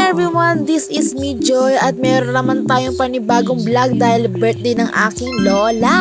everyone, this is me Joy at meron naman tayong panibagong vlog dahil birthday ng aking lola.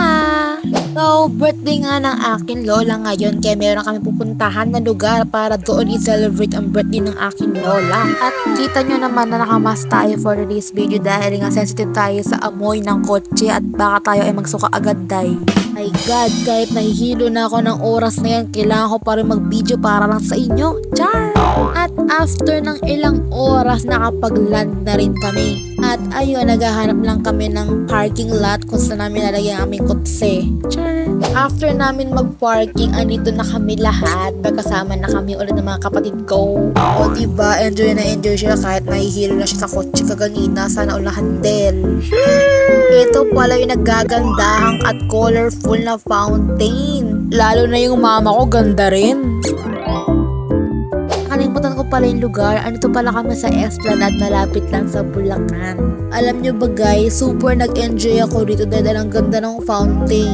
So, birthday nga ng aking lola ngayon kaya meron kami pupuntahan na lugar para doon i-celebrate ang birthday ng aking lola. At kita nyo naman na nakamas tayo for this video dahil nga sensitive tayo sa amoy ng kotse at baka tayo ay magsuka agad day. My God, kahit nahihilo na ako ng oras na yan, kailangan ko pa rin mag-video para lang sa inyo. Char! At after ng ilang oras, nakapag-land na rin kami. At ayun, naghahanap lang kami ng parking lot kung saan namin lalagyan ang aming kotse. Char! After namin mag-parking, andito na kami lahat. Magkasama na kami ulit ng mga kapatid ko. O diba, enjoy na enjoy siya kahit nahihilo na siya sa kotse kaganina. Sana ulang handel. Ito pala yung naggagandahang at colorful na fountain. Lalo na yung mama ko, ganda rin. Nakalimutan ko pala yung lugar. Andito pala kami sa Esplanade, malapit lang sa Bulacan. Alam nyo ba guys, super nag-enjoy ako dito dahil ang ganda ng fountain.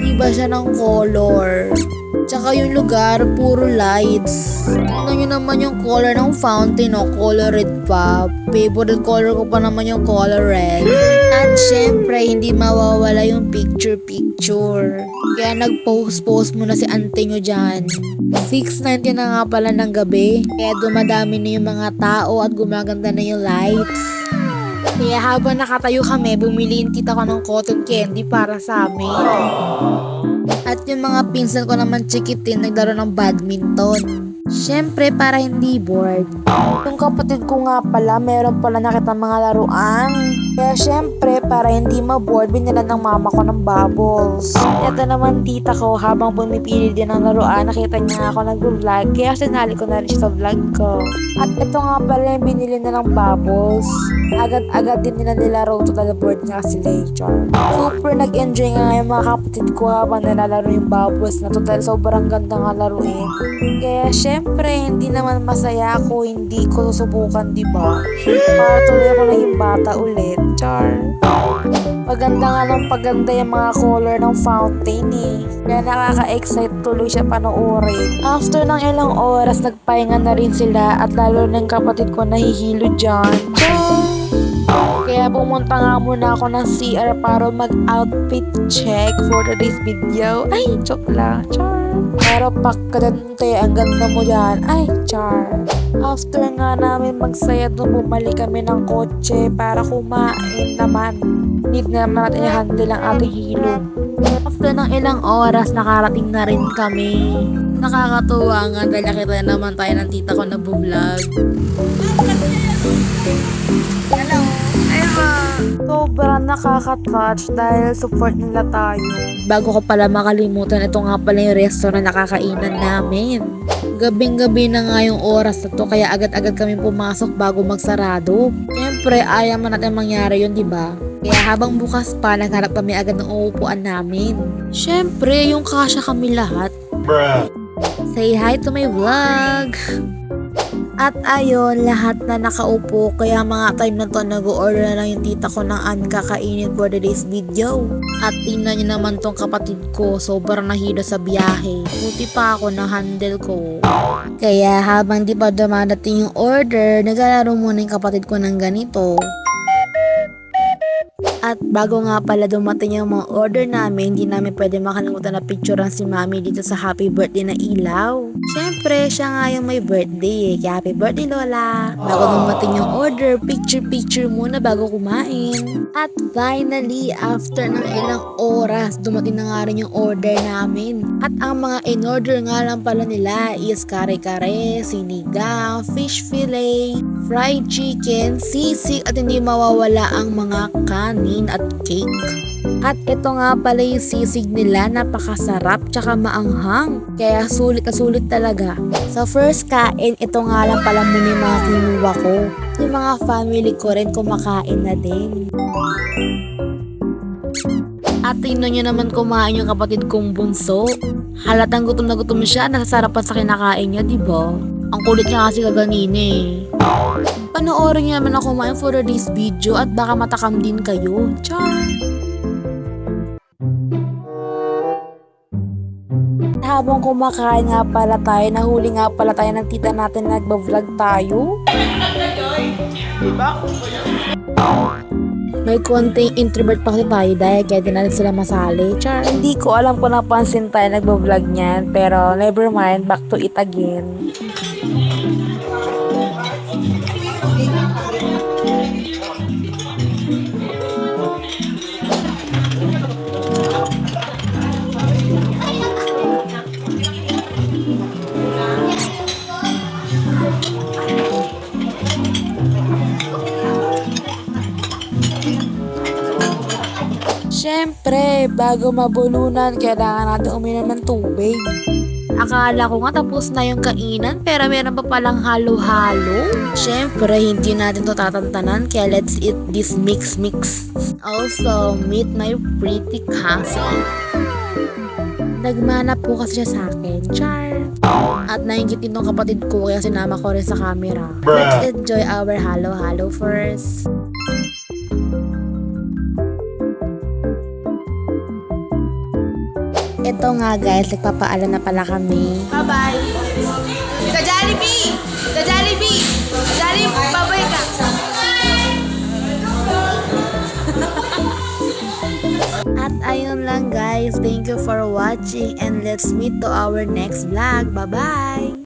Iba siya ng color. Tsaka yung lugar, puro lights. Tignan nyo naman yung color ng fountain, no? Color red pa. Favorite color ko pa naman yung color red. At syempre, hindi mawawala yung picture-picture. Kaya nag-post muna si ante nyo dyan. 6:90 na nga pala ng gabi. Kaya dumadami na yung mga tao at gumaganda na yung lights. Kaya habang nakatayo kami, bumili yung tita ko ng cotton candy para sa amin. At yung mga pinsan ko naman chikitin, naglaro ng badminton. Syempre, para hindi bored. Yung kapatid ko nga pala, meron pala nakita mga laruan. Kaya syempre, para hindi ma-bored, binilan ng mama ko ng bubbles. Ito naman tita ko, habang pumipili din ng laruan, nakita niya ako nag-vlog. Kaya sinali ko na rin siya sa vlog ko. At ito nga pala yung binili na ng bubbles. Agad-agad din nilaro to the board nga si Lechor. Super nag-enjoy nga yung mga kapatid ko habang nilalaro yung bubbles na total sobrang ganda nga laruin. Kaya syempre, hindi naman masaya ako, hindi ko susubukan, diba? Para tuloy ako naging bata ulit. Char. Paganda nga ng paganda yung mga color ng fountain eh. Kaya nakaka-excite tuloy siya panoorin. After ng ilang oras, nagpahinga na rin sila at lalo ng kapatid ko nahihilo dyan. Char. Kaya pumunta nga muna ako ng CR para mag-outfit check for today's video. Ay, joke lang. Char. Pero pagkadante, ang ganda mo dyan. Ay, char. After nga namin magsaya doon, bumalik kami ng kotse para kumain naman. Need na naman natin i-handle ang ating hilo. After ng ilang oras, nakarating na rin kami. Nakakatuwa nga dahil nakita naman tayo ng tita ko na vlog. Hello! Sobrang nakaka-touch dahil support nila tayo. Bago ko pala makalimutan, ito nga pala yung restaurant na nakakainan namin. Gabing-gabi na nga yung oras na to, kaya agad-agad kami pumasok bago magsarado. Siyempre, ayaw man natin mangyari yun, diba? Kaya habang bukas pa, nagharap kami agad ng uupuan namin. Siyempre, yung kasya kami lahat. Bruh. Say hi to my vlog! At ayun, lahat na nakaupo, kaya mga time na to nag-order na lang yung tita ko ng kakainin for today's video. At tingnan niyo naman tong kapatid ko, sobrang nahilo sa biyahe. Buti pa ako na handle ko. Kaya habang di pa dumadating yung order, naglalaro muna yung kapatid ko ng ganito. At bago nga pala dumating yung mga order namin, hindi namin pwede makalimutan na picturean si mami dito sa happy birthday na ilaw. Siyempre, siya nga yung may birthday eh. Kaya happy birthday Lola! Bago dumating yung order, picture muna bago kumain. At finally, after ng ilang oras, dumating na nga rin yung order namin. At ang mga in-order nga lang pala nila is kare-kare, sinigang, fish fillet, fried chicken, sisig at hindi mawawala ang mga kanin at cake. At ito nga pala yung sisig nila, napakasarap tsaka maanghang. Kaya sulit na sulit talaga. Sa first kain, ito nga lang pala muna yung mga kinuha ko. Yung mga family ko rin kumakain na din. At tingnan nyo naman kumain yung kapatid kong bunso. Halatang gutom na gutom siya, nasasarapan sa kinakain niya, diba? Ang kulit niya kasi kaganina eh. Panoorin niyo naman ako kumain for this video at baka matakam din kayo. Char! Habang kumakain nga pala tayo, nahuli nga pala tayo ng tita natin na nagba-vlog tayo. May konting introvert pa kasi tayo dahil kaya di natin sila masali. Char, hindi ko alam kung napansin tayo nagbablog niyan. Pero never mind, back to it again. Siyempre, bago mabulunan, kailangan natin uminom ng tubig. Akala ko nga tapos na yung kainan, pero meron pa palang halo-halo. Siyempre, hindi natin to tatantanan, kaya let's eat this mix. Also, meet my pretty cousin. Nagmana po kasi siya sa akin, char. At nainggit din ng kapatid ko, kaya sinama ko rin sa camera. Let's enjoy our halo-halo first. Ito nga guys, nagpapaalam na pala kami. Bye-bye! Tita Jollibee! Tita Jollibee! Jollibee, babay ka! At ayun lang guys, thank you for watching and let's meet to our next vlog. Bye-bye!